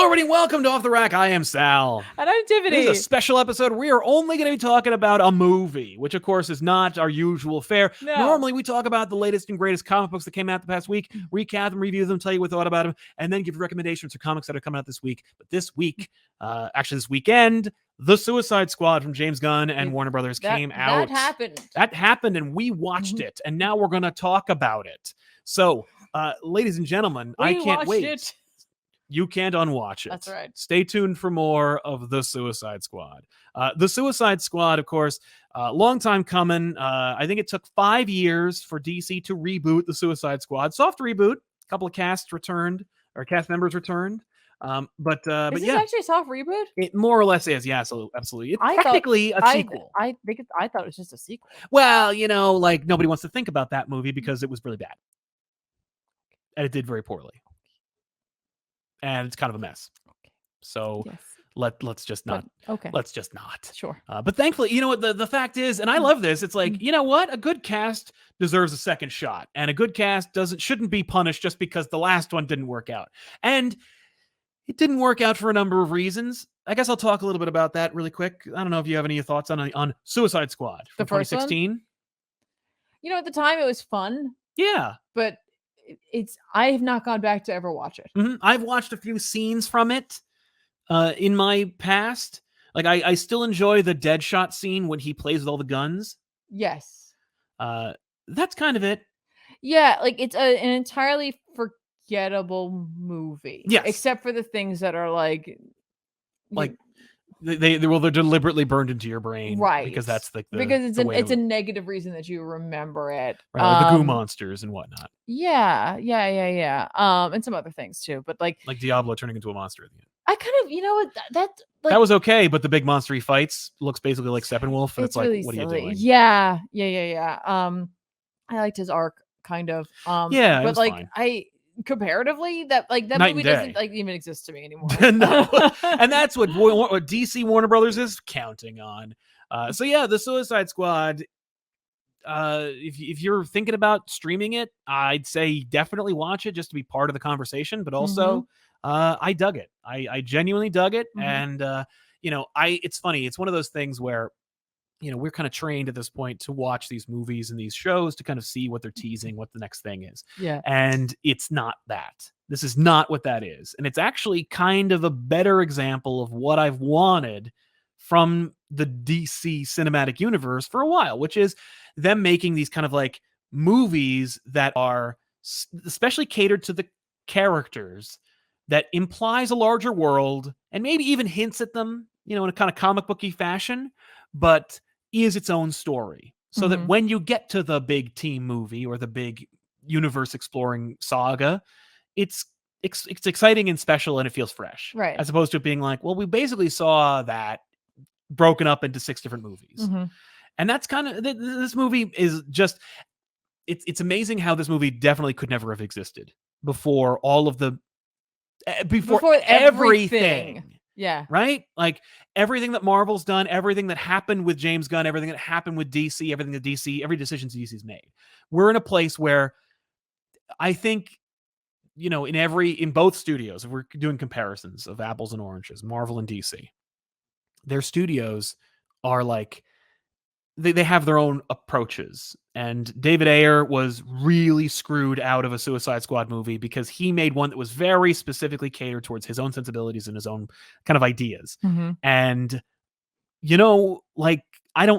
Hello, everybody. Welcome to Off the Rack. I am Sal. And I'm Tiffany. This is a special episode. We are only going to be talking about a movie, which, of course, is not our usual fare. No. Normally, we talk about the latest and greatest comic books that came out the past week, recap them, review them, tell you what we thought about them, and then give recommendations for comics that are coming out this week. But this week, actually this weekend, The Suicide Squad from James Gunn and Warner Brothers came out. That happened, and we watched it, and now we're going to talk about it. So, ladies and gentlemen, I can't wait. You can't unwatch it. That's right. Stay tuned for more of The Suicide Squad. The Suicide Squad, of course, long time coming. I think it took 5 years for DC to reboot The Suicide Squad. Soft reboot. A couple of cast members returned. But is this yeah, actually a soft reboot? It more or less is. Yeah, absolutely. It's technically a sequel. I thought it was just a sequel. Well, like nobody wants to think about that movie because it was really bad, and it did very poorly. And it's kind of a mess. So yes. let's just not. Let's just not. Sure. But thankfully, you know what the fact is, and I love this. It's like, you know what? A good cast deserves a second shot, and a good cast shouldn't be punished just because the last one didn't work out. And it didn't work out for a number of reasons. I guess I'll talk a little bit about that really quick. I don't know if you have any thoughts on Suicide Squad from 2016. At the time it was fun. Yeah, but I have not gone back to ever watch it. Mm-hmm. I've watched a few scenes from it in my past. Like I still enjoy the Deadshot scene when he plays with all the guns. Yes. That's kind of it. Yeah, like it's an entirely forgettable movie. Yes. Except for the things that are like they're deliberately burned into your brain, right? Because that's because it's a negative reason that you remember it, right? The goo monsters and whatnot. Yeah. And some other things too, but like Diablo turning into a monster at the end. I kind of, that was okay, but the big monster he fights looks basically like Steppenwolf, and it's like, really what silly. Are you doing? Yeah. I liked his arc kind of. Yeah, but like fine. Comparatively, that movie doesn't even exist to me anymore. No, and that's what DC Warner Brothers is counting on. So yeah, The Suicide Squad. If you're thinking about streaming it, I'd say definitely watch it just to be part of the conversation. But also, I dug it. I genuinely dug it, and it's funny. It's one of those things where we're kind of trained at this point to watch these movies and these shows to kind of see what they're teasing, what the next thing is. Yeah. And it's not that. This is not what that is. And it's actually kind of a better example of what I've wanted from the DC cinematic universe for a while, which is them making these kind of like movies that are especially catered to the characters, that implies a larger world and maybe even hints at them, in a kind of comic booky fashion, but is its own story. So that when you get to the big team movie or the big universe exploring saga, it's exciting and special and it feels fresh. Right. As opposed to it being like, well, we basically saw that broken up into 6 different movies. And that's kind of, this movie is just, it's amazing how this movie definitely could never have existed before all of the, before everything. Yeah. Right? Like everything that Marvel's done, everything that happened with James Gunn, everything that happened with DC, every decision DC's made. We're in a place where I think, in both studios, if we're doing comparisons of apples and oranges, Marvel and DC, their studios are like, they have their own approaches. And David Ayer was really screwed out of a Suicide Squad movie because he made one that was very specifically catered towards his own sensibilities and his own kind of ideas. And, I don't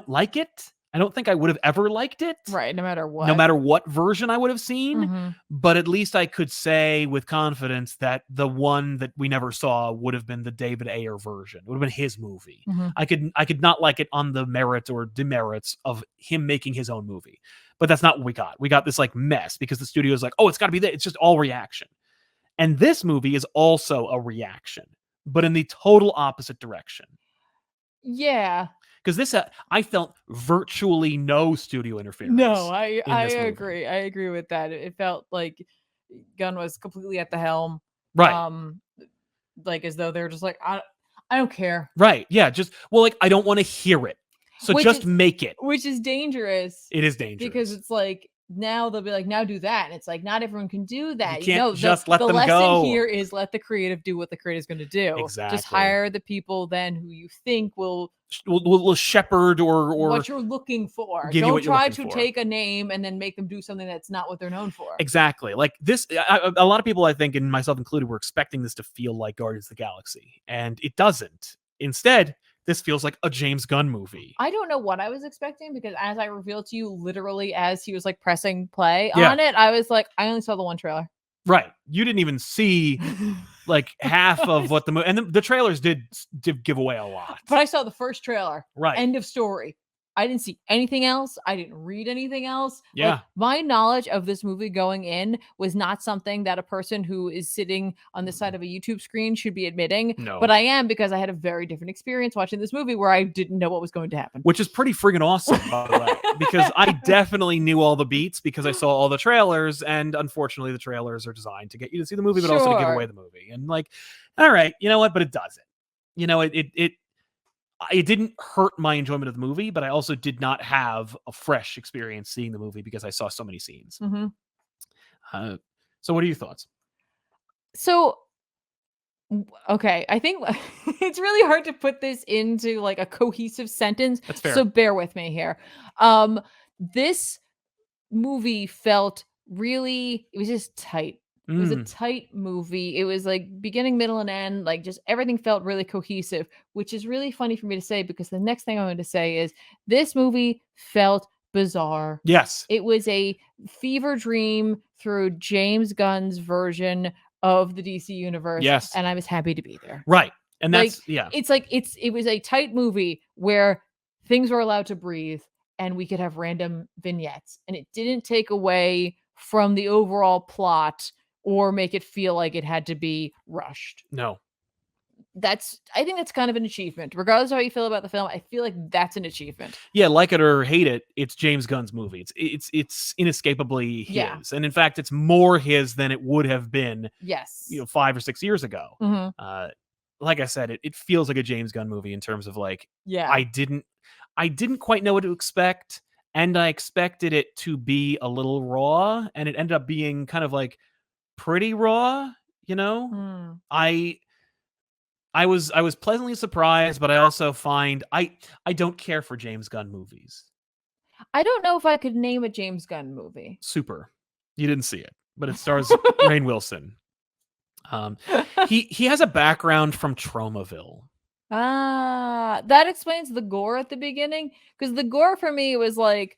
like it. I don't think I would have ever liked it. Right. No matter what version I would have seen. But at least I could say with confidence that the one that we never saw would have been the David Ayer version. It would have been his movie. I could not like it on the merits or demerits of him making his own movie. But that's not what we got. We got this like mess because the studio is like, oh, it's got to be that. It's just all reaction. And this movie is also a reaction, but in the total opposite direction. Yeah. Because this, I felt virtually no studio interference. No, I agree. I agree with that. It felt like Gunn was completely at the helm. Right. Like as though they're just like, I don't care. Right. Yeah. I don't want to hear it. So make it. Which is dangerous. It is dangerous. Because it's like, now they'll be like, now do that. And it's like, not everyone can do that. You can't know, just let the them lesson go. here is let the creative do what the creative is going to do. Exactly. Just hire the people then who you think will shepherd or what you're looking for. Give you Don't what you're try looking to for. take a name and then make them do something that's not what they're known for. Exactly. Like this, a lot of people, I think, and myself included, were expecting this to feel like Guardians of the Galaxy, and it doesn't. Instead, this feels like a James Gunn movie. I don't know what I was expecting, because as I revealed to you, literally as he was like pressing play on it, I was like, I only saw the one trailer. Right. You didn't even see like half of what the movie, and the trailers did give away a lot. But I saw the first trailer. Right. End of story. I didn't see anything else. I didn't read anything else. Yeah. Like, my knowledge of this movie going in was not something that a person who is sitting on the side of a YouTube screen should be admitting. No. But I am, because I had a very different experience watching this movie where I didn't know what was going to happen. Which is pretty friggin' awesome, by the way, because I definitely knew all the beats because I saw all the trailers, and unfortunately the trailers are designed to get you to see the movie, but also to give away the movie. And like, all right, you know what? But it doesn't. You know, it didn't hurt my enjoyment of the movie, but I also did not have a fresh experience seeing the movie because I saw so many scenes. Mm-hmm. So what are your thoughts? So, okay, I think it's really hard to put this into like a cohesive sentence. That's fair. So bear with me here. This movie felt really, it was just tight. It was a tight movie. It was like beginning, middle, and end. Like, just everything felt really cohesive, which is really funny for me to say, because the next thing I'm going to say is this movie felt bizarre. Yes. It was a fever dream through James Gunn's version of the DC universe. Yes. And I was happy to be there. Right. And that's, like, yeah. It's like, it was a tight movie where things were allowed to breathe and we could have random vignettes, and it didn't take away from the overall plot or make it feel like it had to be rushed. No. I think that's kind of an achievement. Regardless of how you feel about the film, I feel like that's an achievement. Yeah, like it or hate it, it's James Gunn's movie. It's inescapably his. Yeah. And in fact, it's more his than it would have been, Yes. 5 or 6 years ago. Mm-hmm. Like I said, it feels like a James Gunn movie in terms of like, yeah. I didn't quite know what to expect, and I expected it to be a little raw, and it ended up being kind of like pretty raw, I was pleasantly surprised, but I also find I don't care for James Gunn movies. I don't know if I could name a James Gunn movie. Super. You didn't see it, but it stars Rainn Wilson. He has a background from Tromaville. That explains the gore at the beginning, because the gore for me was like,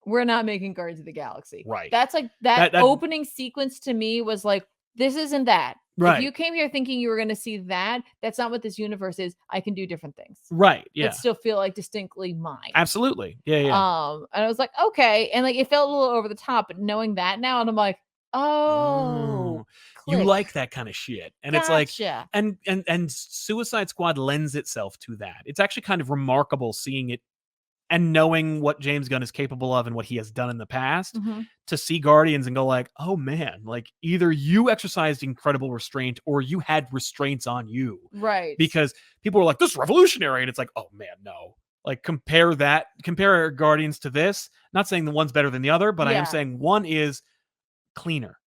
we're not making Guardians of the Galaxy. Right. That's like that opening sequence to me was like, this isn't that. Right. If you came here thinking you were going to see that, that's not what this universe is. I can do different things. Right. Yeah. But still feel like distinctly mine. Absolutely. Yeah. Yeah. And I was like, okay. And like, it felt a little over the top, but knowing that now, and I'm like, oh, you like that kind of shit. And gotcha. It's like, and Suicide Squad lends itself to that. It's actually kind of remarkable seeing it and knowing what James Gunn is capable of and what he has done in the past, to see Guardians and go like, oh man, like either you exercised incredible restraint or you had restraints on you. Right. Because people were like, this is revolutionary. And it's like, oh man, no. Like compare Guardians to this. Not saying the one's better than the other, but I am saying one is cleaner.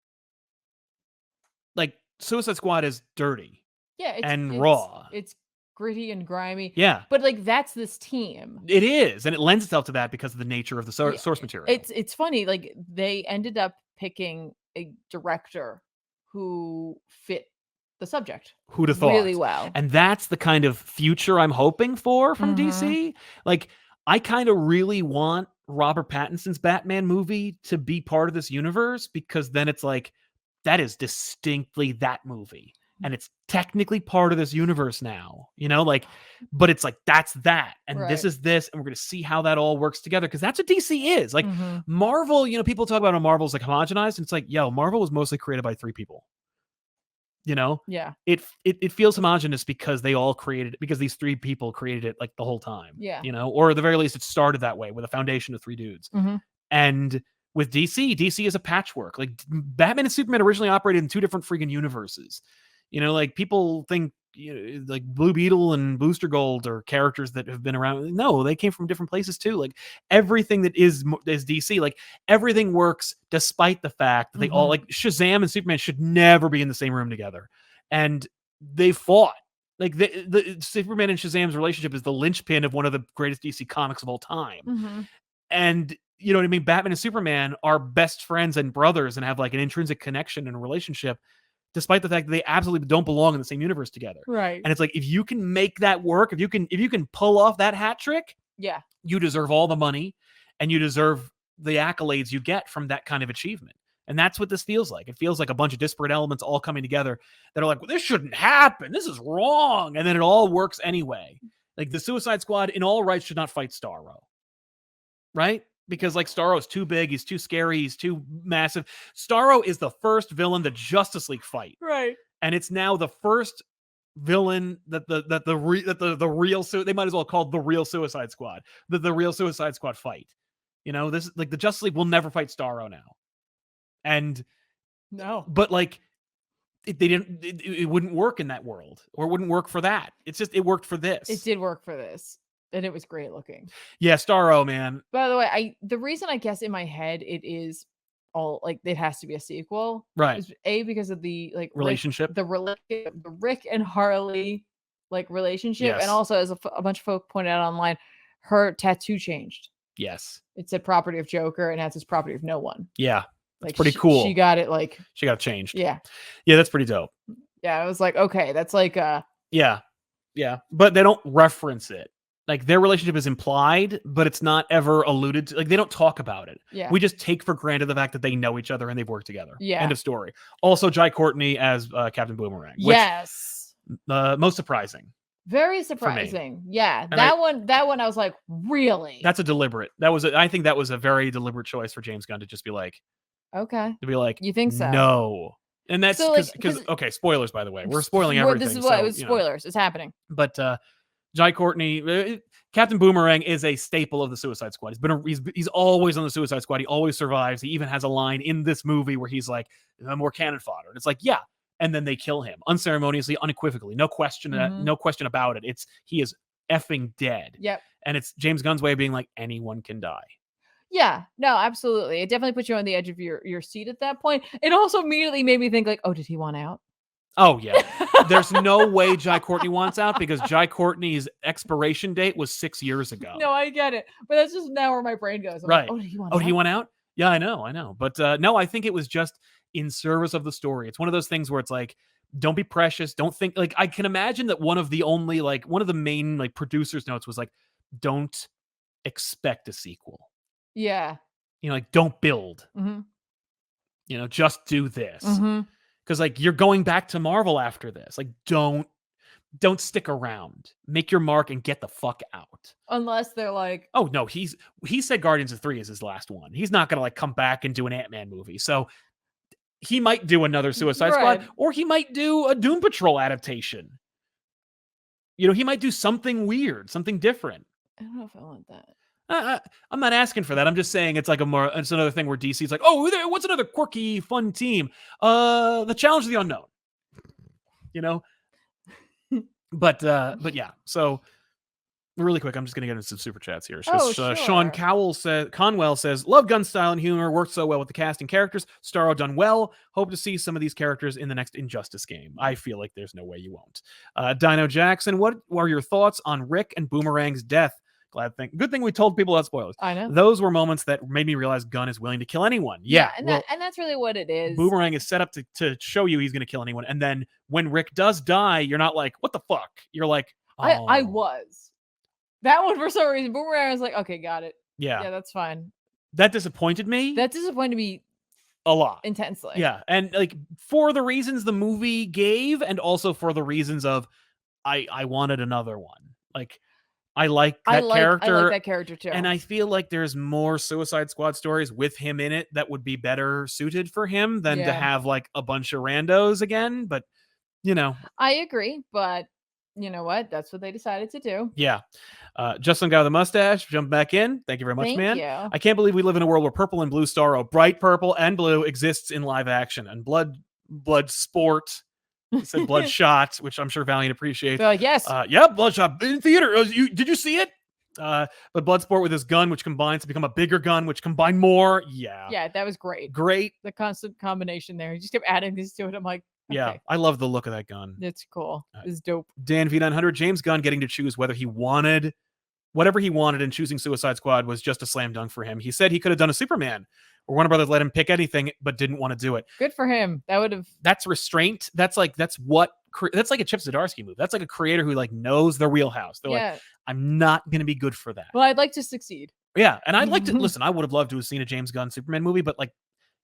Like Suicide Squad is dirty. Yeah. It's raw. It's gritty and grimy. Yeah. But like, that's this team. It is. And it lends itself to that because of the nature of the source material. It's funny. Like, they ended up picking a director who fit the subject. Who'd have thought? Really well. And that's the kind of future I'm hoping for from DC. Like, I kind of really want Robert Pattinson's Batman movie to be part of this universe, because then it's like, that is distinctly that movie. And it's technically part of this universe now, but it's like, that's that. And this is this. And we're going to see how that all works together. Cause that's what DC is. Like Marvel, people talk about how Marvel's like homogenized. And it's like, Marvel was mostly created by 3 people. Yeah. It feels homogenous because they all created it, because these 3 people created it like the whole time. Yeah. Or at the very least, it started that way with a foundation of 3 dudes. And with DC is a patchwork. Like Batman and Superman originally operated in 2 different freaking universes. Like people think, like Blue Beetle and Booster Gold are characters that have been around. No, they came from different places too. Like everything that is DC, like everything works despite the fact that they all, like Shazam and Superman, should never be in the same room together, and they fought. Like the Superman and Shazam's relationship is the linchpin of one of the greatest DC comics of all time. And you know what I mean? Batman and Superman are best friends and brothers and have like an intrinsic connection and a relationship, despite the fact that they absolutely don't belong in the same universe together. Right. And it's like, if you can make that work, if you can pull off that hat trick, yeah, you deserve all the money and you deserve the accolades you get from that kind of achievement. And that's what this feels like. It feels like a bunch of disparate elements all coming together that are like, well, this shouldn't happen. This is wrong. And then it all works anyway. Like the Suicide Squad in all rights should not fight Starro. Right? Because like Starro's too big, he's too scary, he's too massive. Starro is the first villain the Justice League fight. Right. And it's now the first villain that the real they might as well call the real Suicide Squad. The real Suicide Squad fight. You know, this like the Justice League will never fight Starro now. And no, but like it wouldn't work in that world, or it wouldn't work for that. It's just it worked for this. It did work for this, and it was great looking. Yeah, Starro, man. By the way, the reason I guess in my head it is all like it has to be a sequel, right? Is because of the like relationship, the Rick and Harley like relationship, yes. And also as a bunch of folk pointed out online, her tattoo changed. Yes, it said property of Joker, and that's his property of no one. Yeah. That's like pretty cool. She got it like she got it changed. Yeah. Yeah, that's pretty dope. Yeah, I was like, okay, that's like Yeah. But they don't reference it. Like their relationship is implied, but it's not ever alluded to. Like they don't talk about it. Yeah. We just take for granted the fact that they know each other and they've worked together. Yeah. End of story. Also, Jai Courtney as Captain Boomerang. Which, yes. Most surprising. Very surprising. Yeah. And that one I was like, really? That's a deliberate. I think that was a very deliberate choice for James Gunn to just be like, okay. To be like, you think so? No. And that's because so okay, spoilers by the way. We're spoiling everything. This is what it was spoilers. It's happening. But Jai Courtney, Captain Boomerang is a staple of the Suicide Squad. He's always on the Suicide Squad. He always survives. He even has a line in this movie where he's like, more cannon fodder. And it's like, yeah. And then they kill him unceremoniously, unequivocally, no question, no question about it. He is effing dead. Yep. And it's James Gunn's way of being like, anyone can die. Yeah, no, absolutely. It definitely puts you on the edge of your seat at that point. It also immediately made me think like, oh, did he want out? Oh, yeah. There's no way Jai Courtney wants out because Jai Courtney's expiration date was 6 years ago. No, I get it. But that's just now where my brain goes. I'm right. Like, oh, did he want out? Did he want out? Yeah, I know. But no, I think it was just in service of the story. It's one of those things where it's like, don't be precious. Don't think like I can imagine that one of the main like producers' notes was like, don't expect a sequel. Yeah. Like don't build. Just do this. Because like you're going back to Marvel after this. Like don't stick around. Make your mark and get the fuck out. Unless they're like, oh no, he said Guardians of 3 is his last one. He's not gonna like come back and do an Ant-Man movie. So he might do another Suicide Squad, or he might do a Doom Patrol adaptation. He might do something weird, something different. I don't know if I want that. I'm not asking for that. I'm just saying it's another thing where DC's like, oh, what's another quirky, fun team? The Challenge of the Unknown. But yeah. So really quick, I'm just gonna get into some super chats here. Sure. Sean Conwell says, love Gunn style and humor, worked so well with the cast and characters. Starro done well. Hope to see some of these characters in the next Injustice game. I feel like there's no way you won't. Dino Jackson, what are your thoughts on Rick and Boomerang's death? Good thing we told people about spoilers. I know. Those were moments that made me realize Gunn is willing to kill anyone. Yeah. And that's really what it is. Boomerang is set up to show you he's going to kill anyone. And then when Rick does die, you're not like, what the fuck? You're like, oh. I was. That one, for some reason, Boomerang was like, okay, got it. Yeah. Yeah, that's fine. That disappointed me. That disappointed me a lot. Intensely. Yeah. And like for the reasons the movie gave, and also for the reasons of I wanted another one. Like, I like that character. I like that character too. And I feel like there's more Suicide Squad stories with him in it that would be better suited for him than to have like a bunch of randos again. But, I agree. But you know what? That's what they decided to do. Yeah. Justin Guy with the mustache, jump back in. Thank you very much, man. You. I can't believe we live in a world where purple and blue Starro, bright purple and blue, exists in live action and blood sport It said Bloodshot, which I'm sure Valiant appreciates. They're like, yes. Yeah, Bloodshot in theater. Did you see it? But Bloodsport with his gun, which combines to become a bigger gun, which combine more. Yeah. Yeah, that was great. Great. The constant combination there. You just kept adding these to it. I'm like, okay. Yeah, I love the look of that gun. It's cool. It's dope. Dan V900, James Gunn getting to choose whether he wanted whatever he wanted, and choosing Suicide Squad was just a slam dunk for him. He said he could have done a Superman, or Warner Brothers let him pick anything, but didn't want to do it. Good for him. That would have. That's restraint. That's like a Chip Zdarsky move. That's like a creator who like knows their wheelhouse. They're like, I'm not going to be good for that. Well, I'd like to succeed. Yeah, and I'd like to listen. I would have loved to have seen a James Gunn Superman movie, but like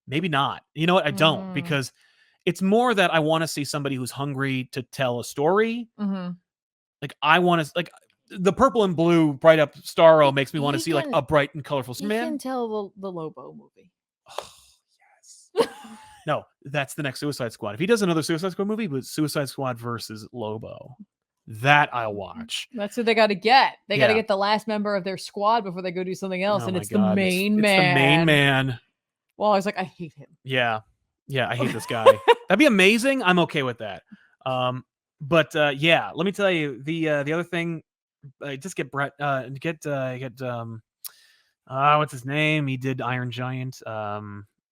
maybe not. You know what? I don't, because it's more that I want to see somebody who's hungry to tell a story. Like I want to like. The purple and blue bright up Starro makes me want to see like a bright and colorful Superman. You can tell the Lobo movie. Oh, yes. No, that's the next Suicide Squad. If he does another Suicide Squad movie, but Suicide Squad versus Lobo, that I'll watch. That's what they got to get. They got to get the last member of their squad before they go do something else, and it's the main man. It's the main man. Well, I was like, I hate him. Yeah, I hate this guy. That'd be amazing. I'm okay with that. But yeah, let me tell you the other thing. Just get Brett. What's his name? He did Iron Giant.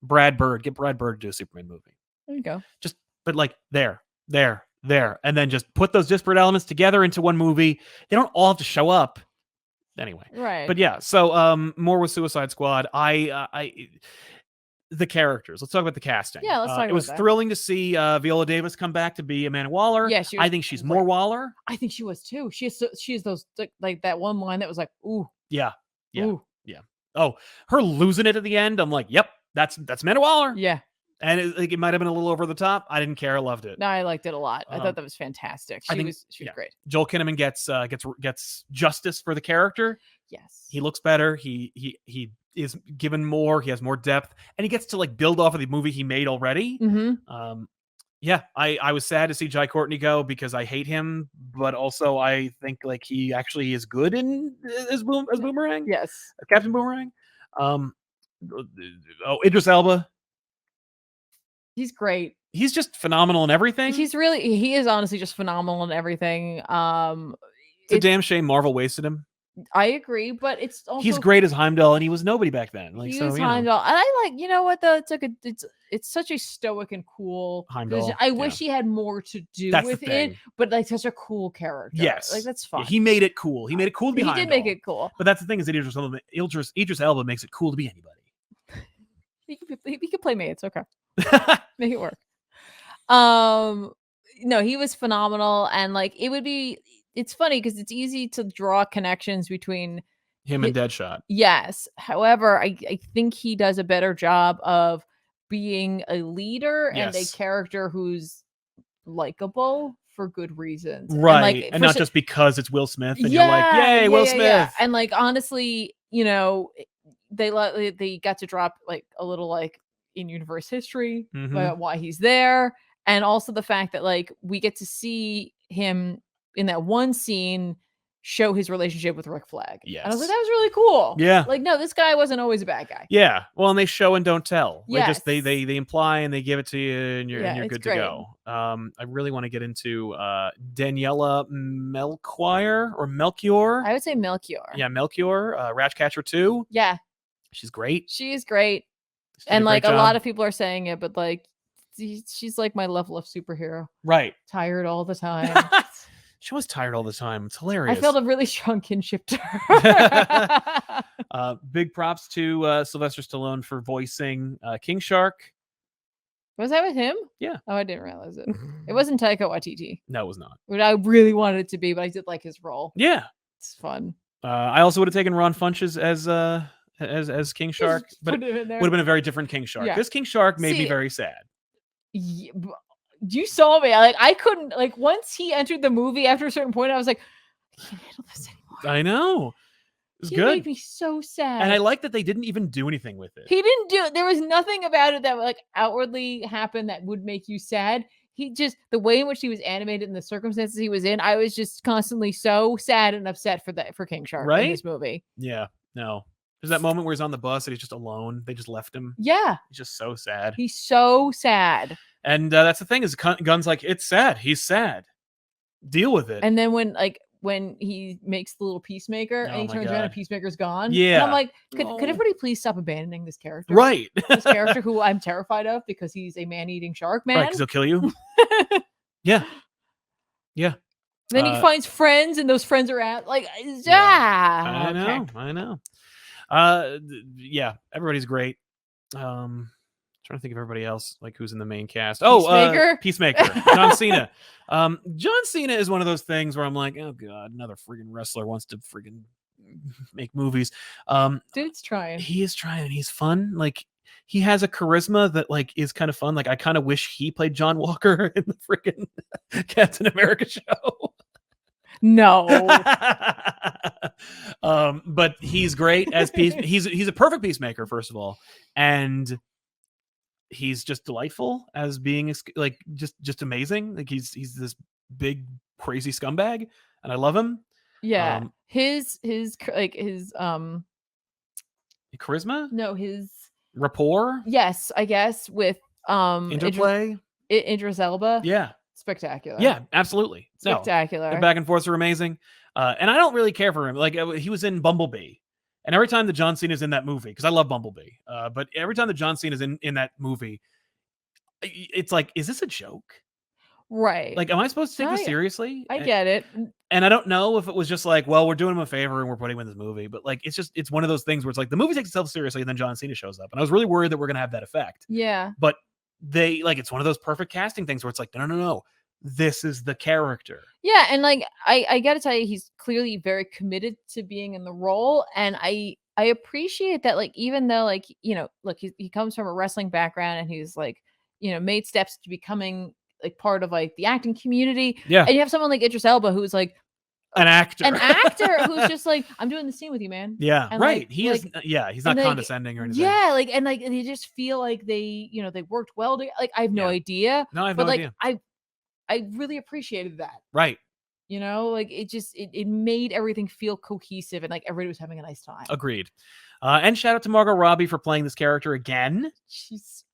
Brad Bird. Get Brad Bird to do a Superman movie. There you go. But like there, and then just put those disparate elements together into one movie. They don't all have to show up. Anyway, right. But yeah, so more with Suicide Squad. The characters. Let's talk about the casting. Yeah, let's talk about that. It was thrilling to see Viola Davis come back to be Amanda Waller. Yeah, I think she's more Waller. I think she was too. She has those like that one line that was like, ooh. Yeah. Ooh. Yeah. Oh, her losing it at the end. I'm like, yep, that's Amanda Waller. Yeah. And it might have been a little over the top. I didn't care. I loved it. No, I liked it a lot. I thought that was fantastic. She was great. Joel Kinnaman gets justice for the character. Yes. He looks better. He is given more. He has more depth, and he gets to like build off of the movie he made already. Yeah, I was sad to see Jai Courtney go because I hate him, but also I think like he actually is good in as Boomerang. Yes, Captain Boomerang. Idris Elba. He's great. He's just phenomenal in everything. He is honestly just phenomenal in everything. It's a damn shame Marvel wasted him. I agree, but it's also he's great as Heimdall, and he was nobody back then. Like, he was Heimdall, and I like, you know what though? It's such a stoic and cool Heimdall. I wish he had more to do with it, but like such a cool character. Yes, like that's fine. Yeah, he made it cool. He made it cool to be Heimdall. He did make it cool, but that's the thing is that Idris Elba makes it cool to be anybody. He can play me. It's okay. Make it work. No, he was phenomenal, and like it's funny because it's easy to draw connections between him and Deadshot. Yes. However, I think he does a better job of being a leader and a character who's likable for good reasons. Right. And not just because it's Will Smith and you're like, yay, Will Smith. Yeah. And like, honestly, you know, they got to drop like a little like in universe history about why he's there. And also the fact that like we get to see him in that one scene show his relationship with Rick Flag. Yes. And I was like, that was really cool. Yeah. Like, no, this guy wasn't always a bad guy. Yeah. Well, and they show and don't tell. Yes. They imply and they give it to you and you're good to go. I really want to get into Daniela Melchior. I would say Melchior. Yeah, Melchior, Ratcatcher 2. Yeah. She's great. She is great. And like a lot of people are saying it, but like she's like my level of superhero. Right. Tired all the time. She was tired all the time. It's hilarious. I felt a really strong kinship to her. Big props to Sylvester Stallone for voicing King Shark. Was that with him? Yeah. Oh, I didn't realize it. It wasn't Taika Waititi. No, it was not. But I really wanted it to be, but I did like his role. Yeah. It's fun. I also would have taken Ron Funches as King Shark, but it would have been a very different King Shark. Yeah. This King Shark made me very sad. Yeah, you saw me. I couldn't, like, once he entered the movie after a certain point, I was like, I can't handle this anymore. I know. It was good. Made me so sad. And I like that they didn't even do anything with it. He didn't do it. There was nothing about it that like outwardly happened that would make you sad. He just, the way in which he was animated and the circumstances he was in, I was just constantly so sad and upset for King Shark in this movie. Yeah. No. There's that moment where he's on the bus and he's just alone. They just left him. Yeah. He's just so sad. He's so sad. And that's the thing is Gunn's like, it's sad. He's sad. Deal with it. And then when he makes the little Peacemaker and Oh he my turns around and God. Peacemaker's gone. Yeah. And I'm like, could Oh. everybody please stop abandoning this character? Right. This character who I'm terrified of because he's a man-eating shark man. Right, because he'll kill you. Yeah. Yeah. Then he finds friends, and those friends are at like, I okay. know. Yeah, everybody's great. Trying to think of everybody else, like who's in the main cast. Peacemaker? Peacemaker, John Cena. John Cena is one of those things where I'm like, oh god, another friggin' wrestler wants to friggin' make movies. Dude's trying. He is trying. He's fun. Like he has a charisma that like is kind of fun. Like I kind of wish he played John Walker in the friggin' Captain America show. No. But he's great as he's a perfect Peacemaker, first of all, and he's just delightful as being like just amazing. Like he's this big crazy scumbag, and I love him. Yeah. His charisma? No, his rapport? Yes, I guess with interplay? Idris Elba. Yeah. Spectacular. Yeah, absolutely. Spectacular. The back and forths are amazing. And I don't really care for him. Like he was in Bumblebee. And every time that John Cena is in that movie, because I love Bumblebee, but every time that John Cena is in that movie, it's like, is this a joke? Right. Like, am I supposed to take this seriously? I get it. And I don't know if it was just like, well, we're doing him a favor and we're putting him in this movie, but like, it's one of those things where it's like the movie takes itself seriously and then John Cena shows up. And I was really worried that we're going to have that effect. Yeah. But they like, it's one of those perfect casting things where it's like, no. This is the character. Yeah. And like, I got to tell you, he's clearly very committed to being in the role. And I appreciate that. Like, even though like, look, he comes from a wrestling background and he's like, made steps to becoming like part of like the acting community. Yeah. And you have someone like Idris Elba who's like an actor who's just like, I'm doing the scene with you, man. Yeah. And right. Like, he is. Yeah. He's not condescending or anything. Yeah. Like, and like, they just feel like they, they worked well together. Like, I have no idea. No, I have no idea. I really appreciated that. Right. Like it made everything feel cohesive and like everybody was having a nice time. Agreed. And shout out to Margot Robbie for playing this character again.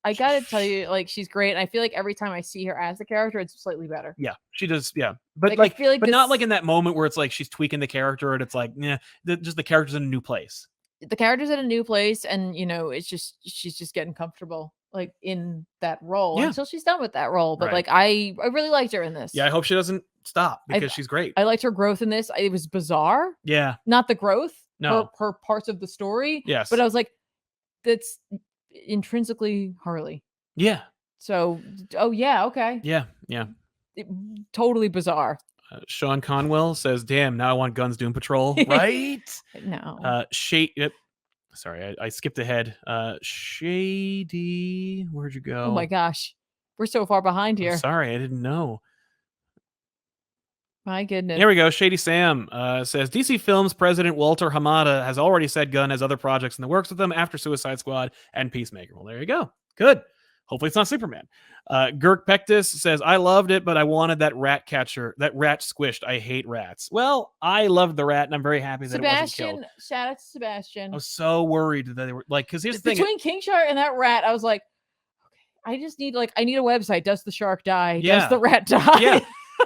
I gotta tell you, like, she's great. And I feel like every time I see her as the character, it's slightly better. Yeah, she does. Yeah. But I feel like not like in that moment where it's like she's tweaking the character and it's like, just the character's in a new place. The character's in a new place, and it's just she's just getting comfortable like in that role until she's done with that role. But like I really liked her in this. Yeah, I hope she doesn't stop because she's great. I liked her growth in this. It was bizarre. Yeah. Not the growth. No. Her parts of the story. Yes. But I was like, that's intrinsically Harley. Yeah. So, yeah, okay. Yeah. Totally bizarre. Sean Conwell says, "Damn, now I want Gunn's Doom Patrol." Right? No. Sorry, I skipped ahead. Shady, where'd you go? Oh my gosh, we're so far behind here. I'm sorry, I didn't know. My goodness. Here we go. Shady Sam says DC Films president Walter Hamada has already said Gunn has other projects in the works with them after Suicide Squad and Peacemaker. Well, there you go. Good. Hopefully it's not Superman. Girk Pectus says, I loved it, but I wanted that rat squished. I hate rats. Well, I loved the rat, and I'm very happy that it wasn't killed. Shout out to Sebastian. I was so worried that they were like, because here's the thing. Between King Shark and that rat, I was like, okay, I just need I need a website. Does the shark die? Yeah. Does the rat die? Yeah.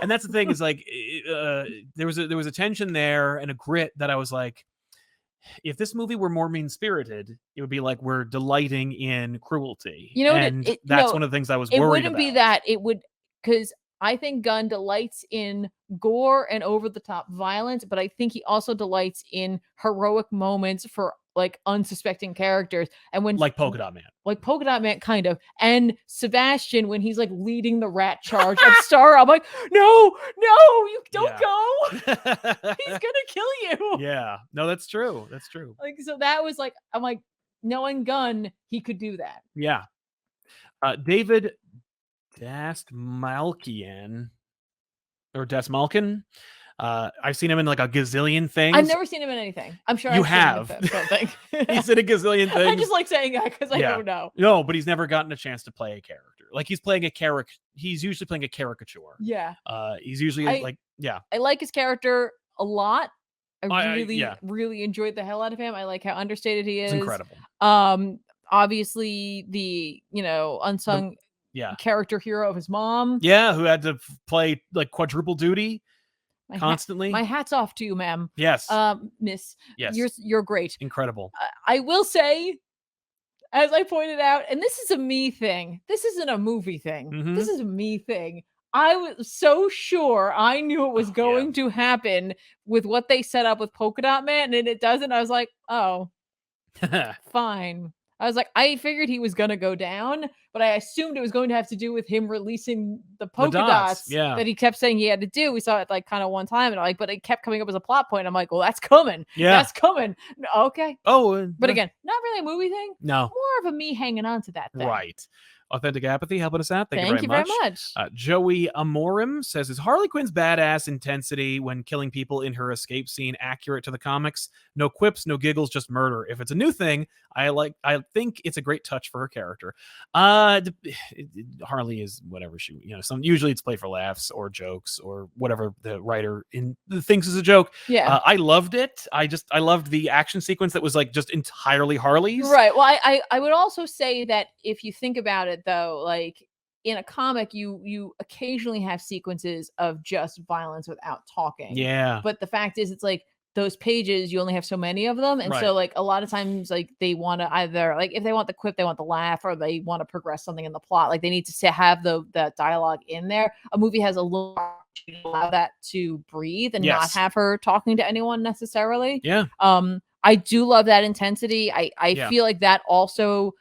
And that's the thing is like, there was a tension there and a grit that I was like, if this movie were more mean-spirited, it would be like we're delighting in cruelty. That's one of the things I was worried about. It wouldn't be that. It would, because I think Gunn delights in gore and over-the-top violence, but I think he also delights in heroic moments for like unsuspecting characters. And when like Polka Dot Man, kind of, and Sebastian when he's like leading the rat charge at Star, I'm like, no, you don't go. He's gonna kill you. Yeah, no, that's true. Like, so that was like, I'm like, knowing Gunn, he could do that. Yeah. David Dastmalchian or Dastmalkin. I've seen him in like a gazillion things. I've never seen him in anything. I'm sure you I've have. Seen him in something. He's in a gazillion things. I just like saying that because I don't know. No, but he's never gotten a chance to play a character. Like he's playing a character. He's usually playing a caricature. Yeah. He's usually I like his character a lot. I really really enjoyed the hell out of him. I like how understated he is. It's incredible. Obviously the unsung character hero of his mom. Yeah, who had to play like quadruple duty constantly. My hat's off to you, ma'am. Yes. Miss. Yes. You're great. Incredible. I will say, as I pointed out, and this is a me thing. This isn't a movie thing. Mhm. This is a me thing. I was so sure I knew it was going to happen with what they set up with Polka Dot Man, and it doesn't. I was like, oh, fine. I was like, I figured he was gonna go down, but I assumed it was going to have to do with him releasing the polka dots that he kept saying he had to do. We saw it like kind of one time, and but it kept coming up as a plot point. I'm like, well, that's coming. Yeah, that's coming. Okay. Oh, but again, not really a movie thing. No, more of a me hanging on to that thing. Right. Authentic Apathy helping us out. Thank you very much. much. Joey Amorim says, is Harley Quinn's badass intensity when killing people in her escape scene accurate to the comics? No quips, no giggles, just murder. If it's a new thing, I think it's a great touch for her character. Harley is whatever she, usually it's play for laughs or jokes or whatever the writer thinks is a joke. Yeah. I loved it. I loved the action sequence that was like just entirely Harley's. Right. Well, I would also say that if you think about it, though, like in a comic, you occasionally have sequences of just violence without talking. Yeah. But the fact is, it's like those pages, you only have so many of them. And so like a lot of times, like they want to either like if they want the quip, they want the laugh, or they want to progress something in the plot. Like they need to have the dialogue in there. A movie has a little to allow that to breathe and not have her talking to anyone necessarily. Yeah. I do love that intensity. I feel like that also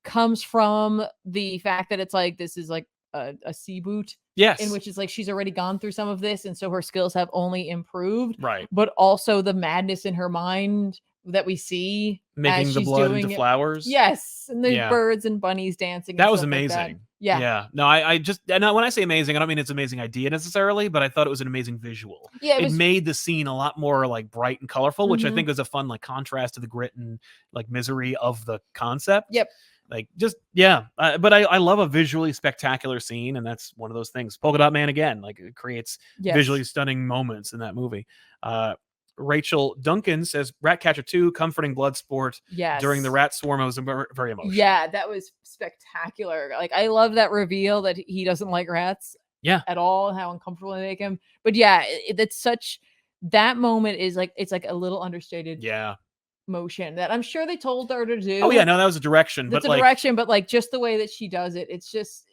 comes from the fact that it's like this is like a sea boot. Yes. In which is like she's already gone through some of this, and so her skills have only improved. Right. But also the madness in her mind that we see making as the she's blood doing into it. Flowers. Yes. And there's birds and bunnies dancing. That and was stuff amazing. Like that. Yeah. Yeah. No, I just when I say amazing, I don't mean it's an amazing idea necessarily, but I thought it was an amazing visual. Yeah. It made the scene a lot more like bright and colorful, which I think was a fun like contrast to the grit and like misery of the concept. Yep. Like just but I love a visually spectacular scene, and that's one of those things. Polka Dot Man again, like it creates visually stunning moments in that movie. Rachel Duncan says Ratcatcher 2 comforting blood sport during the rat swarm was very emotional. Yeah, that was spectacular. Like I love that reveal that he doesn't like rats at all, how uncomfortable they make him. But yeah, it's such that moment is like it's like a little understated motion that I'm sure they told her to do. Oh yeah, no, that was a direction. That's a direction, but like just the way that she does it, it's just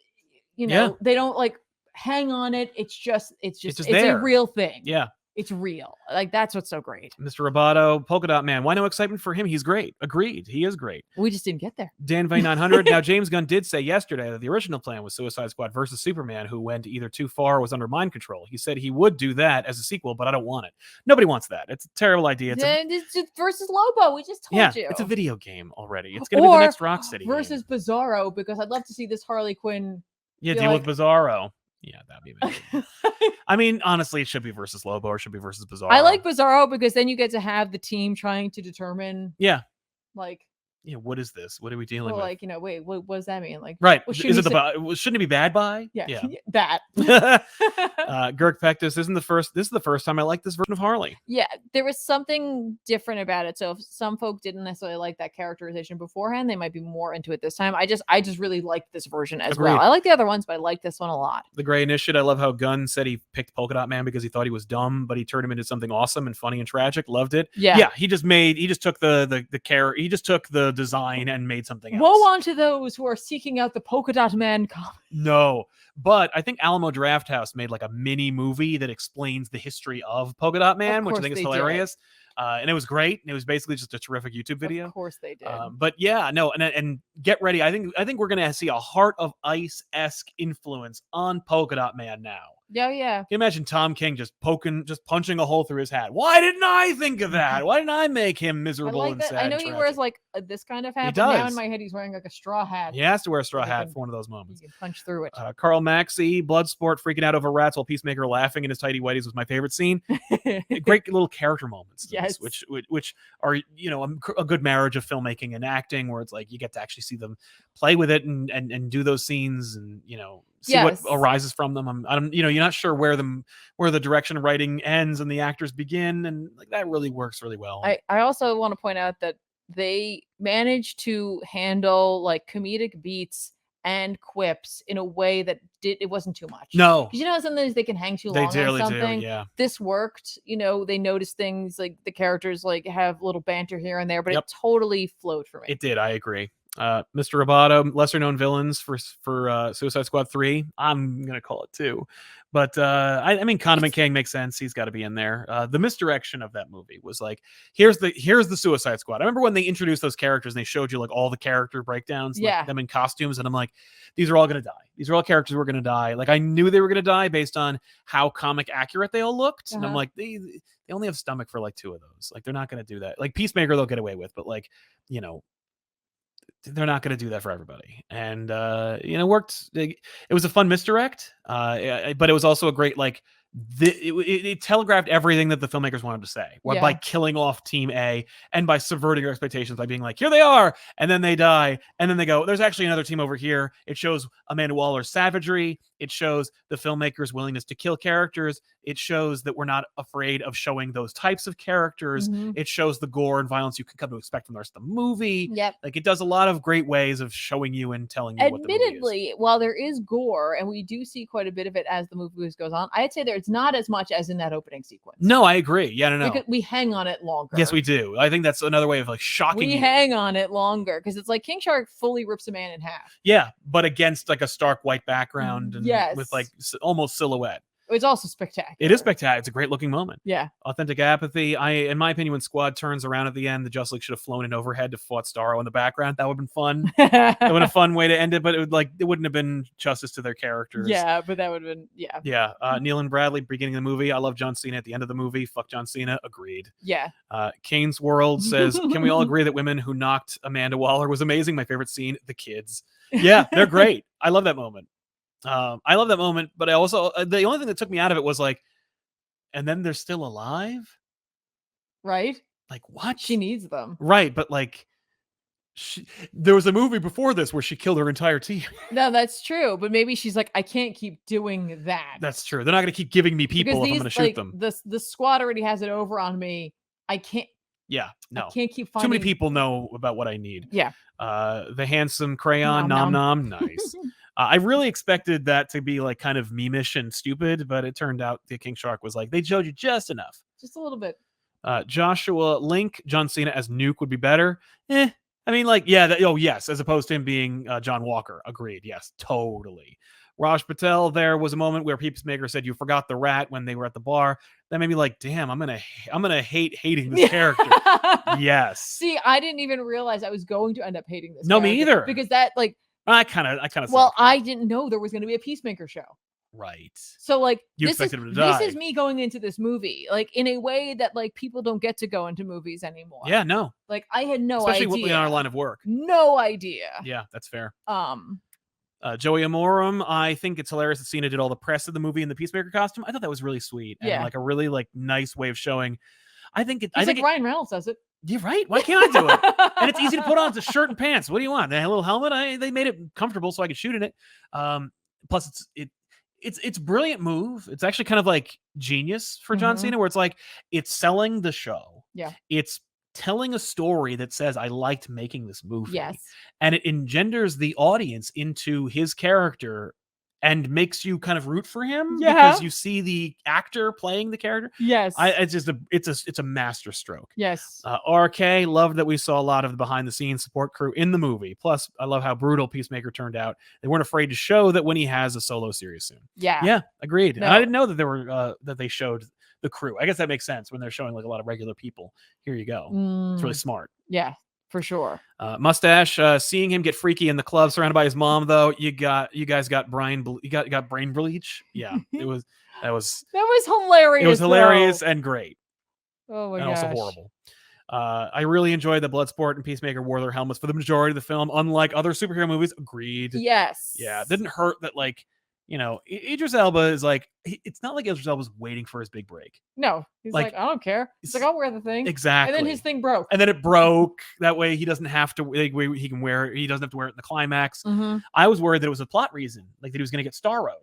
they don't like hang on it. It's just a real thing. Yeah. It's real. Like that's what's so great. Mr. Roboto, Polka Dot Man. Why no excitement for him? He's great. Agreed. He is great. We just didn't get there. Dan Vay 900. Now, James Gunn did say yesterday that the original plan was Suicide Squad versus Superman, who went either too far or was under mind control. He said he would do that as a sequel, but I don't want it. Nobody wants that. It's a terrible idea. It's just versus Lobo. We just told you. It's a video game already. It's going to be the next Rocksteady versus game. Bizarro, because I'd love to see this Harley Quinn. Deal with Bizarro. Yeah, that'd be amazing. I mean, honestly, it should be versus Lobo or it should be versus Bizarro. I like Bizarro because then you get to have the team trying to determine. Yeah. Like. Yeah, what is this? What are we dealing with? Like, wait, what does that mean? Like, right. Is it shouldn't it be bad by? Yeah. That. Girk Pectus, this is the first time I like this version of Harley. Yeah, there was something different about it. So if some folk didn't necessarily like that characterization beforehand, they might be more into it this time. I just really liked this version as well. I like the other ones, but I like this one a lot. The Gray Initiate, I love how Gunn said he picked Polka Dot Man because he thought he was dumb, but he turned him into something awesome and funny and tragic. Loved it. Yeah, he just took the design and made something else. Woe unto those who are seeking out the Polka Dot Man comic. No, but I think Alamo Drafthouse made like a mini movie that explains the history of Polka Dot Man, which I think is hilarious. And it was great. And it was basically just a terrific YouTube video. Of course they did. But yeah, no, and get ready. I think we're gonna see a Heart of Ice-esque influence on Polka Dot Man now. Yeah. Can you imagine Tom King just punching a hole through his hat? Why didn't I think of that? Why didn't I make him miserable and sad? I know he wears like this kind of hat. He does. Now in my head, he's wearing like a straw hat. He has to wear a straw hat for one of those moments. You can punch through it. Carl Maxey, Bloodsport, freaking out over rats while Peacemaker laughing in his tighty whities was my favorite scene. Great little character moments, which are a good marriage of filmmaking and acting, where it's like you get to actually see them play with it and do those scenes and see what arises from them. You're not sure where the direction of writing ends and the actors begin, and like that really works really well. I also want to point out that they managed to handle like comedic beats and quips in a way that it wasn't too much. No, because how sometimes they can hang too they long on really do. something. Yeah, This worked. They noticed things like the characters like have little banter here and there, but Yep. it totally flowed for me. it did. I agree. Mr. Roboto, lesser known villains for Suicide Squad 3. I'm gonna call it 2, but I mean Condiment King makes sense. He's got to be in there. The misdirection of that movie was like, here's the Suicide Squad. I remember when they introduced those characters and they showed you like all the character breakdowns, like Yeah. them in costumes, and I'm like, these are all gonna die. These are all characters who are gonna die. Like I knew they were gonna die based on how comic accurate they all looked, and I'm like, they only have stomach for like 2 of those. Like they're not gonna do that. Like Peacemaker they'll get away with, but like they're not going to do that for everybody. And it worked. It was a fun misdirect, but it was also a great like it telegraphed everything that the filmmakers wanted to say by killing off Team A and by subverting your expectations by being like, here they are, and then they die, and then they go, there's actually another team over here. It shows Amanda Waller's savagery. It shows the filmmakers' willingness to kill characters. It shows that we're not afraid of showing those types of characters. It shows the gore and violence you can come to expect from the rest of the movie. Yep. Like it does a lot of great ways of showing you and telling you what the movie is. Admittedly, while there is gore, and we do see quite a bit of it as the movie goes on, I'd say it's not as much as in that opening sequence. No, I agree. Yeah, no. We hang on it longer. Yes, we do. I think that's another way of like shocking. We hang on it longer because it's like King Shark fully rips a man in half. Yeah, but against like a stark white background and with like almost silhouette. It's also spectacular. It is spectacular. It's a great looking moment. Yeah. Authentic apathy. In my opinion, when Squad turns around at the end, the Justice League should have flown in overhead to fought Starro in the background. That would have been fun. That would have been a fun way to end it, but it wouldn't have been justice to their characters. Yeah, but that would have been Yeah. Neil and Bradley beginning of the movie. I love John Cena at the end of the movie. Fuck John Cena. Agreed. Yeah. Kane's World says, can we all agree that women who knocked Amanda Waller was amazing? My favorite scene, the kids. Yeah, they're great. I love that moment. I love that moment, but I also the only thing that took me out of it was like, and then they're still alive, right? Like what? She needs them, right? But like, there was a movie before this where she killed her entire team. No, that's true, but maybe she's like, I can't keep doing that. That's true. They're not going to keep giving me people if I'm going to shoot them. The squad already has it over on me. I can't. Yeah, no. I can't keep finding. Too many people know about what I need. Yeah. The handsome crayon, nom. Nice. I really expected that to be like kind of meme-ish and stupid, but it turned out the King Shark was like, they showed you just enough. Just a little bit. Joshua Link, John Cena as Nuke would be better. I mean, like, yeah, yes, as opposed to him being John Walker. Agreed. Yes, totally. Raj Patel, there was a moment where Peacemaker said you forgot the rat when they were at the bar. That made me like, damn, I'm gonna hate hating this character. Yes. See, I didn't even realize I was going to end up hating this. No, me either. Because that like I kind of. Well, I didn't know there was going to be a Peacemaker show. Right. So like you expected him to die. This is me going into this movie like in a way that like people don't get to go into movies anymore. Yeah, no. Like I had no idea. Especially in our line of work. No idea. Yeah, that's fair. Joey Amorum, I think it's hilarious that Cena did all the press of the movie in the Peacemaker costume. I thought that was really sweet and like a really like nice way of showing. I think Ryan Reynolds does it. You're right. Why can't I do it? And it's easy to put on. It's a shirt and pants. What do you want? A little helmet. They made it comfortable so I could shoot in it. Plus, it's a brilliant move. It's actually kind of like genius for John Cena, where it's like it's selling the show. Yeah. It's telling a story that says I liked making this movie. Yes. And it engenders the audience into his character and makes you kind of root for him because you see the actor playing the character. Yes. It's a master stroke. Yes. RK, loved that we saw a lot of the behind the scenes support crew in the movie. Plus, I love how brutal Peacemaker turned out. They weren't afraid to show that when he has a solo series soon. Yeah. Yeah, agreed. No. And I didn't know that there were that they showed the crew. I guess that makes sense when they're showing like a lot of regular people. Here you go. It's really smart. Yeah. For sure. Mustache, seeing him get freaky in the club surrounded by his mom, though, you guys got brain bleach. Yeah, that was hilarious. It was hilarious and great. Oh my and gosh. also horrible. I really enjoyed that Bloodsport and Peacemaker wore their helmets for the majority of the film, unlike other superhero movies. Agreed. Yes. Yeah, it didn't hurt that like. Idris Elba is like, it's not like Idris Elba's waiting for his big break. No, he's like, I don't care. He's like, I'll wear the thing. Exactly. And then his thing broke. And then it broke. That way he doesn't have to, he can wear it. He doesn't have to wear it in the climax. I was worried that it was a plot reason, like that he was going to get Starroad.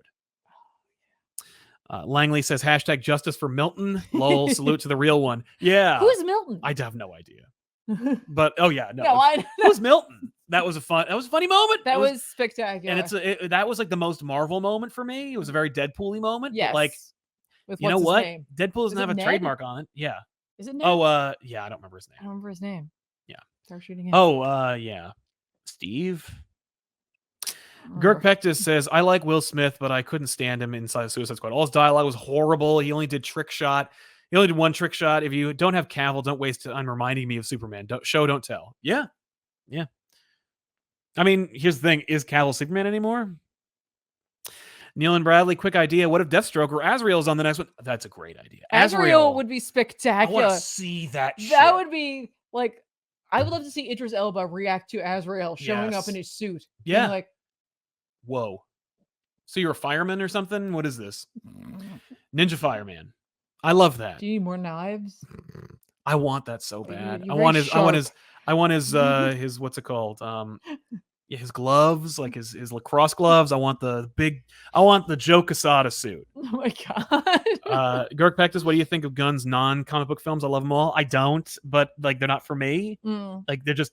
Langley says, #justice for Milton. Lol, salute to the real one. Yeah. Who's Milton? I have no idea. But oh yeah, no, No, I it was Milton. That was a funny moment. that It was spectacular. and that was like the most Marvel moment for me. It was a very Deadpool-y moment, but like, yes. With you know what's his what? name? Deadpool doesn't Is it have a Ned? trademark on it. Yeah. Is it Ned? Oh, yeah, I don't remember his I name. don't remember his name. Yeah. Start shooting him. Oh, yeah. Steve. I don't Girk remember. Pectus says, I like Will Smith, but I couldn't stand him inside Suicide Squad. All his dialogue was horrible. He only did trick shot. He only did one trick shot. If you don't have Cavill, don't waste time reminding me of Superman. Don't tell. Yeah. Yeah. I mean, here's the thing. Is Cavill Superman anymore? Neil and Bradley, quick idea. What if Deathstroke or Azrael is on the next one? That's a great idea. Azrael would be I want spectacular. to see that shit. That would be like, I would love to see Idris Elba react to Azrael showing up Yes. in his suit. Yeah. Being like, whoa. So you're a fireman or something? What is this? Ninja Fireman. I love that. do you need more knives? I want that so Like, bad. you're I want very his his what's it called? Yeah, his gloves, like his lacrosse gloves. I want the Joe Quesada suit. Oh my god. Girk Pectus, what do you think of Gunn's non-comic book films? I love them all. I don't, but like they're not for me. Like they're just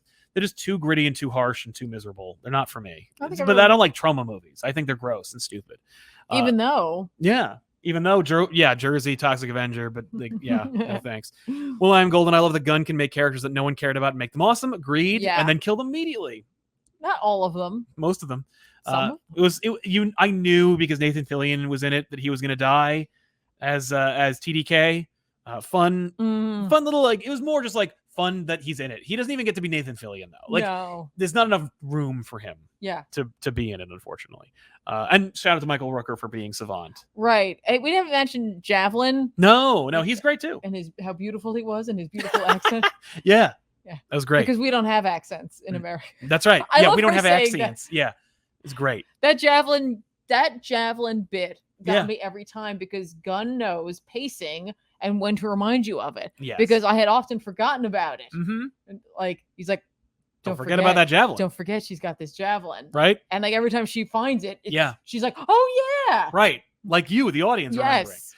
too gritty and too harsh and too miserable. They're not for me. But I don't like trauma movies. I think they're gross and stupid. Even though Jersey, Toxic Avenger, but like, yeah, no thanks. Well, I'm Golden. I love the Gunn can make characters that no one cared about and make them awesome. Agreed. Yeah. And then kill them immediately. not all of them. Most of them. Some of them? I knew because Nathan Fillion was in it that he was gonna die as TDK. Fun little, like, it was more just like fun that he's in it. He doesn't even get to be Nathan Fillion though. Like, no. there's not enough room for him Yeah. to be in it, unfortunately. And shout out to Michael Rooker for being Savant. Right. Hey, we haven't mentioned Javelin No, he's great too. and how beautiful he was and his beautiful accent. Yeah. Yeah. That was great. Because we don't have accents in America. That's right. I Yeah, love we don't her have saying accents. Yeah. It's great. That javelin bit got Yeah. me every time because Gunn knows pacing and when to remind you of it. Yes. Because I had often forgotten about it. Mm-hmm. And, like, he's like, Don't forget about that javelin. Don't forget she's got this javelin. Right? And like every time she finds it, Yeah. she's like, oh yeah. Right. Like you, the audience, remembering. Yes.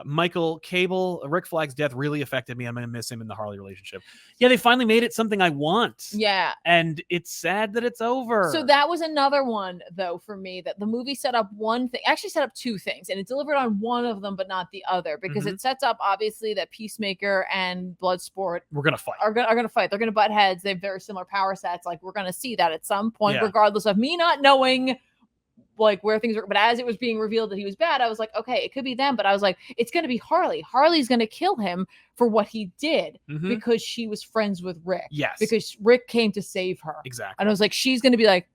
Michael Cable, Rick Flag's death really affected me. I'm going to miss him in the Harley relationship. Yeah, they finally made it something I want. Yeah. And it's sad that it's over. So that was another one, though, for me, that the movie set up one thing, actually set up two things, and it delivered on one of them, but not the other, because it sets up, obviously, that Peacemaker and Bloodsport we're going to fight. Are going to fight. They're going to butt heads. They have very similar power sets. Like, we're going to see that at some point, regardless of me not knowing like where things are. But as it was being revealed that he was bad, I was like, okay, it could be them. But I was like, it's going to be Harley. Harley's going to kill him for what he did because she was friends with Rick. Yes. Because Rick came to save her. Exactly. And I was like, she's going to be like,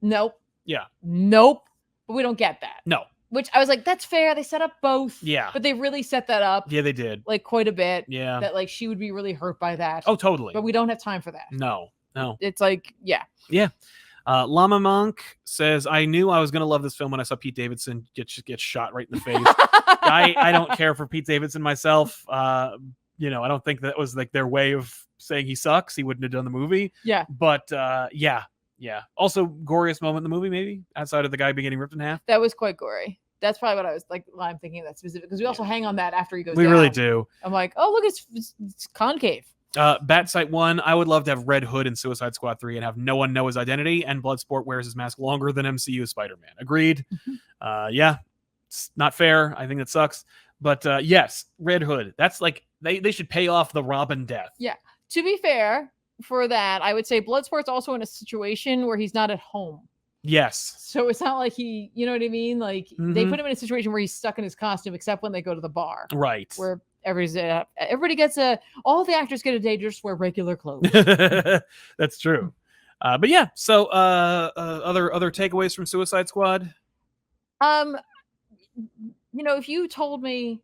nope. Yeah. Nope. But we don't get that. No. Which I was like, that's fair. They set up both. Yeah. But they really set that up. Yeah, they did. Like quite a bit. Yeah. That like she would be really hurt by that. Oh, totally. But we don't have time for that. No. It's like, yeah. Yeah. Llama Monk says, I knew I was going to love this film when I saw Pete Davidson get shot right in the face. I don't care for Pete Davidson myself. I don't think that was like their way of saying he sucks. He wouldn't have done the movie. Yeah. But yeah. Also, goriest moment in the movie, maybe, outside of the guy being getting ripped in half. That was quite gory. That's probably what I was like. I'm thinking of that specific because we also hang on that after he goes. We down. really do. I'm like, oh look, it's concave. Batsight 1, I would love to have Red Hood in Suicide Squad 3 and have no one know his identity, and Bloodsport wears his mask longer than MCU Spider-Man. Agreed. Yeah, it's not fair. I think that sucks. But yes, Red Hood. That's like, they should pay off the Robin death. Yeah. To be fair, for that, I would say Bloodsport's also in a situation where he's not at home. Yes. So it's not like he, you know what I mean? Like they put him in a situation where he's stuck in his costume, except when they go to the bar. Right. Where everybody gets all the actors get a day to just wear regular clothes. That's true. But yeah, so other takeaways from Suicide Squad? If you told me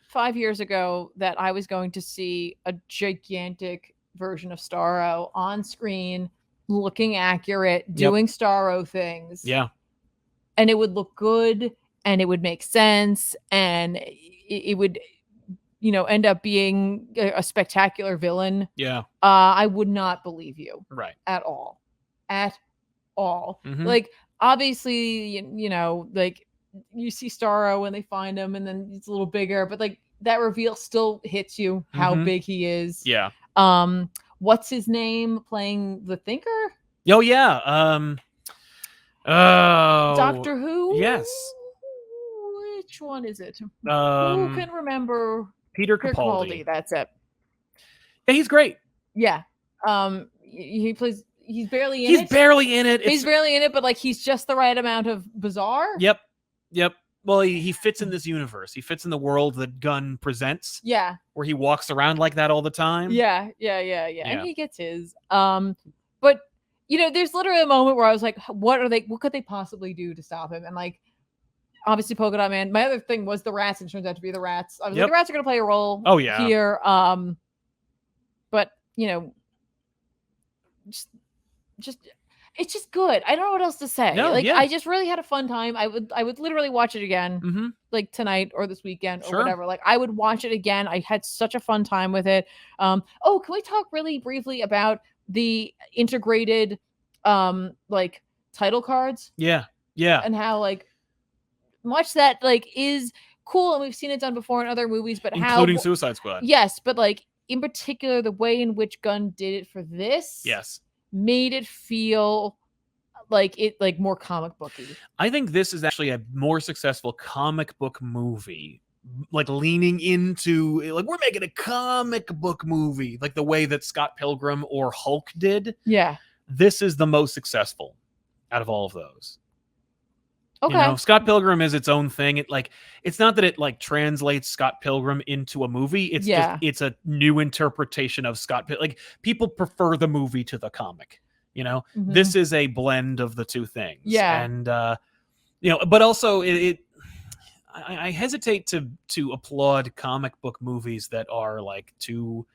5 years ago that I was going to see a gigantic version of Starro on screen, looking accurate, doing Starro things. Yeah. And it would look good and it would make sense and it would end up being a spectacular villain. Yeah. I would not believe you. Right. At all. Like, obviously, like you see Starro when they find him and then it's a little bigger, but like that reveal still hits you how big he is. Yeah. what's his name playing the Thinker? Oh yeah. Oh. Doctor Who. Yes. Which one is it? Who Um. can remember? Peter Peter Capaldi. That's it. Yeah, he's great. Yeah. He plays. He's barely in He's it. barely in it. He's barely in it, but like he's just the right amount of bizarre. Yep. Well, he fits in this universe. He fits in the world that Gunn presents. Yeah. Where he walks around like that all the time. Yeah. And he gets his. But there's literally a moment where I was like, what could they possibly do to stop him? And like, obviously Polka Dot Man. My other thing was the rats, and it turns out to be the rats. I was like, the rats are gonna play a role. Oh yeah. Here. But just it's just good. I don't know what else to say. No, I just really had a fun time. I would literally watch it again, like tonight or this weekend or whatever. Like I would watch it again. I had such a fun time with it. Can we talk really briefly about the integrated like title cards? Yeah. And how like much that like is cool, and we've seen it done before in other movies, but including Suicide Squad. Yes, but like in particular, the way in which Gunn did it for this. Yes. Made it feel like more comic booky. I think this is actually a more successful comic book movie, like leaning into like we're making a comic book movie, like the way that Scott Pilgrim or Hulk did. Yeah, this is the most successful out of all of those. Okay, Scott Pilgrim is its own thing. It's not that it like translates Scott Pilgrim into a movie. It's just it's a new interpretation of Scott. Like people prefer the movie to the comic. This is a blend of the two things. Yeah, and but also I hesitate to applaud comic book movies that are like too,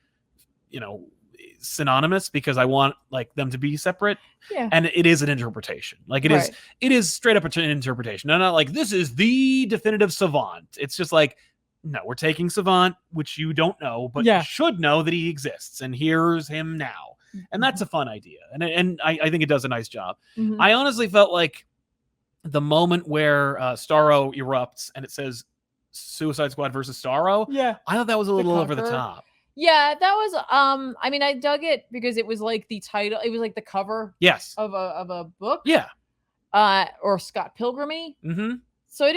synonymous, because I want like them to be separate. Yeah. And it is an interpretation. Like it is straight up an interpretation. And not like this is the definitive Savant. It's just like, no, we're taking Savant, which you don't know, but you should know that he exists. And here's him now. And that's a fun idea. And I think it does a nice job. I honestly felt like the moment where Starro erupts and it says Suicide Squad versus Starro. Yeah. I thought that was a little over the top. Yeah, that was I mean, I dug it because it was like the title, it was like the cover of a book. Yeah. Or Scott Pilgrim-y. Mm-hmm. So I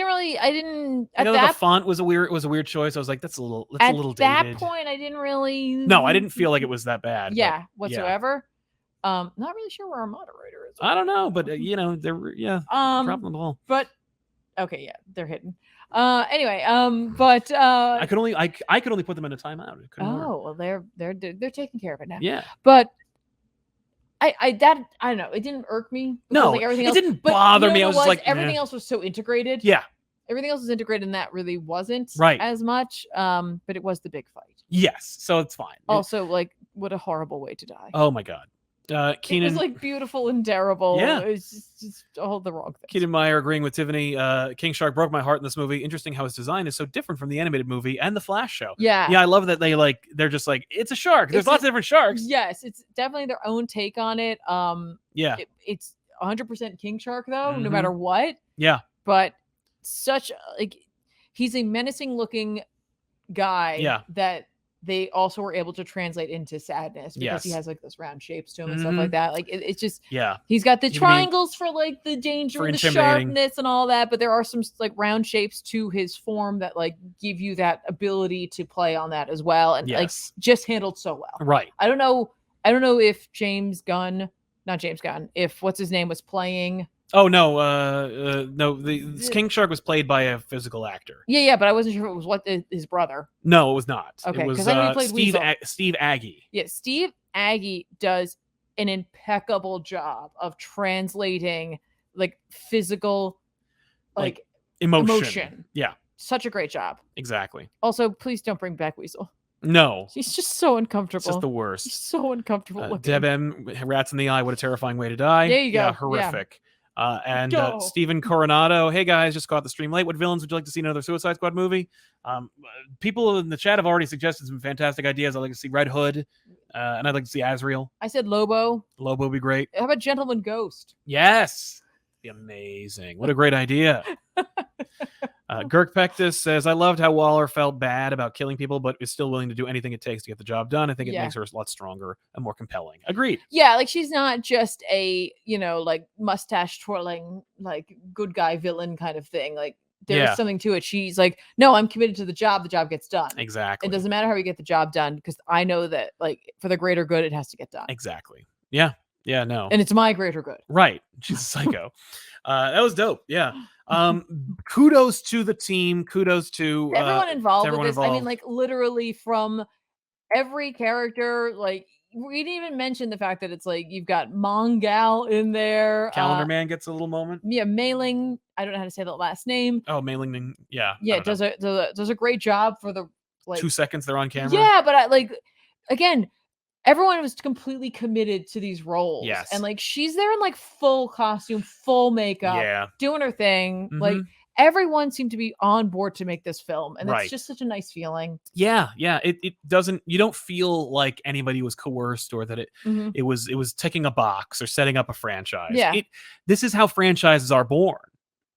didn't at that the font was a weird choice. I was like, that's a little dated. At that point I didn't really No, I didn't feel like it was that bad. Yeah, whatsoever. Not really sure where our moderator is. I don't know, but they're dropping the ball. But okay, yeah, they're hidden. Anyway, but I could only put them in a timeout. Well, they're taking care of it now. Yeah. But I don't know. It didn't irk me. No, like everything else, it didn't bother me. I was just like, everything else was so integrated. Yeah. Everything else was integrated, and that really wasn't as much. But it was the big fight. Yes, so it's fine. Also, like, what a horrible way to die. Oh my God. Keenan, it was like beautiful and terrible. Yeah. It was just all the wrong things. Keenan Meyer agreeing with Tiffany. King Shark broke my heart in this movie. Interesting how his design is so different from the animated movie and the Flash show. Yeah. Yeah, I love that they're just like, it's a shark. There's lots of different sharks. Yes, it's definitely their own take on it. Yeah. It's 100% King Shark though, no matter what. Yeah. But such like he's a menacing looking guy that they also were able to translate into sadness because he has like those round shapes to him and stuff like that. Like it's just he's got the triangles for like the danger and the sharpness and all that, but there are some like round shapes to his form that like give you that ability to play on that as well, and like just handled so well. Right. I don't know if not James Gunn, if what's his name was playing. Oh no, no. The King Shark was played by a physical actor. Yeah, but I wasn't sure if it was his brother. No, it was not. Okay, it was Steve Agee. Yeah, Steve Agee does an impeccable job of translating like physical, like emotion. Yeah, such a great job. Exactly. Also, please don't bring back Weasel. No. She's just so uncomfortable. It's just the worst. She's so uncomfortable looking. Deb M, rats in the eye. What a terrifying way to die. There you go. Yeah, horrific. And Stephen Coronado, hey guys, just caught the stream late. What villains would you like to see in another Suicide Squad movie? People in the chat have already suggested some fantastic ideas. I'd like to see Red Hood, and I'd like to see Azrael. I said Lobo. Lobo would be great. How about Gentleman Ghost? Yes. Be amazing. What a great idea. Girk Pectus says, I loved how Waller felt bad about killing people, but is still willing to do anything it takes to get the job done. I think it Yeah. makes her a lot stronger and more compelling. Agreed. Yeah, like she's not just a, like mustache twirling, like good guy villain kind of thing. Like there's Yeah. something to it. She's like, no, I'm committed to the job gets done. Exactly. It doesn't matter how we get the job done, because I know that like for the greater good, it has to get done. Exactly. Yeah. Yeah, no. And it's my greater good. Right. She's a psycho. That was dope. Yeah. Kudos to the team. Kudos to everyone involved with this. Involved. I mean, like literally from every character, like we didn't even mention the fact that it's like you've got Mongal in there. Calendar Man gets a little moment. Yeah, Mailing. I don't know how to say that last name. Oh, Mailing. Yeah. Yeah, does a great job for the like 2 seconds they're on camera. Yeah, but I like again, everyone was completely committed to these roles. Yes. And like she's there in like full costume, full makeup, Yeah. doing her thing. Mhm. Like everyone seemed to be on board to make this film. And Right. it's just such a nice feeling. Yeah. Yeah. It doesn't, you don't feel like anybody was coerced or that Mhm. it was ticking a box or setting up a franchise. Yeah. This is how franchises are born.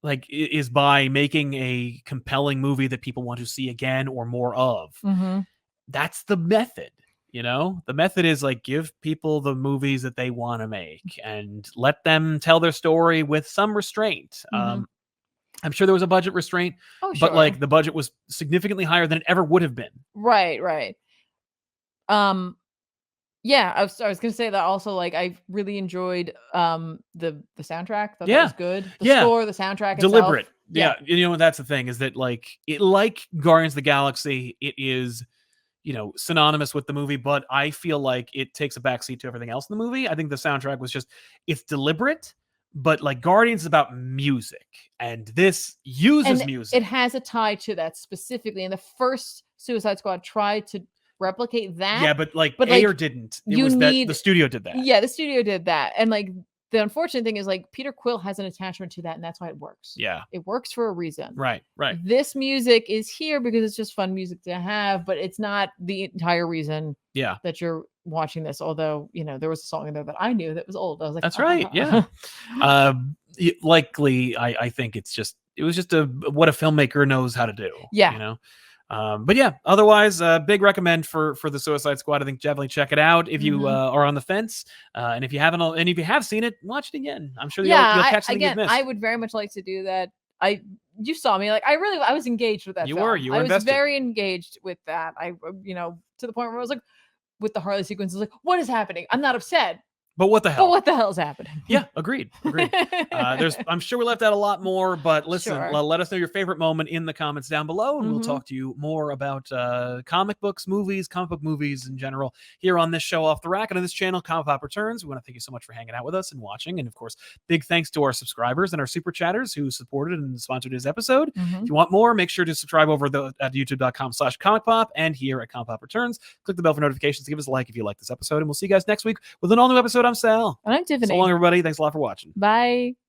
Like, is by making a compelling movie that people want to see again or more of. Mhm. That's the method. The method is like give people the movies that they want to make and let them tell their story with some restraint. Mhm. I'm sure there was a budget restraint, Oh, sure. but like the budget was significantly higher than it ever would have been. Right. Yeah, I was gonna say that also. Like, I really enjoyed the soundtrack. Thought that was good. The score, the soundtrack, deliberate. Itself. Yeah, that's the thing is that like Guardians of the Galaxy, it is synonymous with the movie, but I feel like it takes a backseat to everything else in the movie. I think the soundtrack was it's deliberate, but like Guardians is about music, and this uses music. It has a tie to that specifically. And the first Suicide Squad tried to replicate that. Yeah, but Ayer didn't. The studio did that. Yeah, the studio did that. And like the unfortunate thing is like Peter Quill has an attachment to that, and that's why it works. Yeah. It works for a reason. Right. This music is here because it's just fun music to have, but it's not the entire reason that you're watching this. Although, there was a song in there that I knew that was old. I was like, that's right. Yeah. Likely, I think it was just what a filmmaker knows how to do. Yeah. But yeah, otherwise, big recommend for the Suicide Squad. I think definitely check it out if you are on the fence, and if you haven't, and if you have seen it, watch it again. I'm sure you'll catch something you've missed. I would very much like to do that. You saw me, like I was engaged with that. You film. were I was invested. very engaged with that. I to the point where I was like, with the Harley sequence, I was like, what is happening? I'm not upset. But what the hell? But what the hell is happening? Yeah, agreed. I'm sure we left out a lot more, but listen, let us know your favorite moment in the comments down below, and we'll talk to you more about comic book movies in general here on this show Off the Rack and on this channel, ComicPop Returns. We want to thank you so much for hanging out with us and watching, and of course, big thanks to our subscribers and our super chatters who supported and sponsored this episode. If you want more, make sure to subscribe over at youtube.com/ComicPop and here at ComicPop Returns. Click the bell for notifications. Give us a like if you like this episode, and we'll see you guys next week with an all new episode. I'm Sal. And I'm Tiffany. So long, everybody. Thanks a lot for watching. Bye.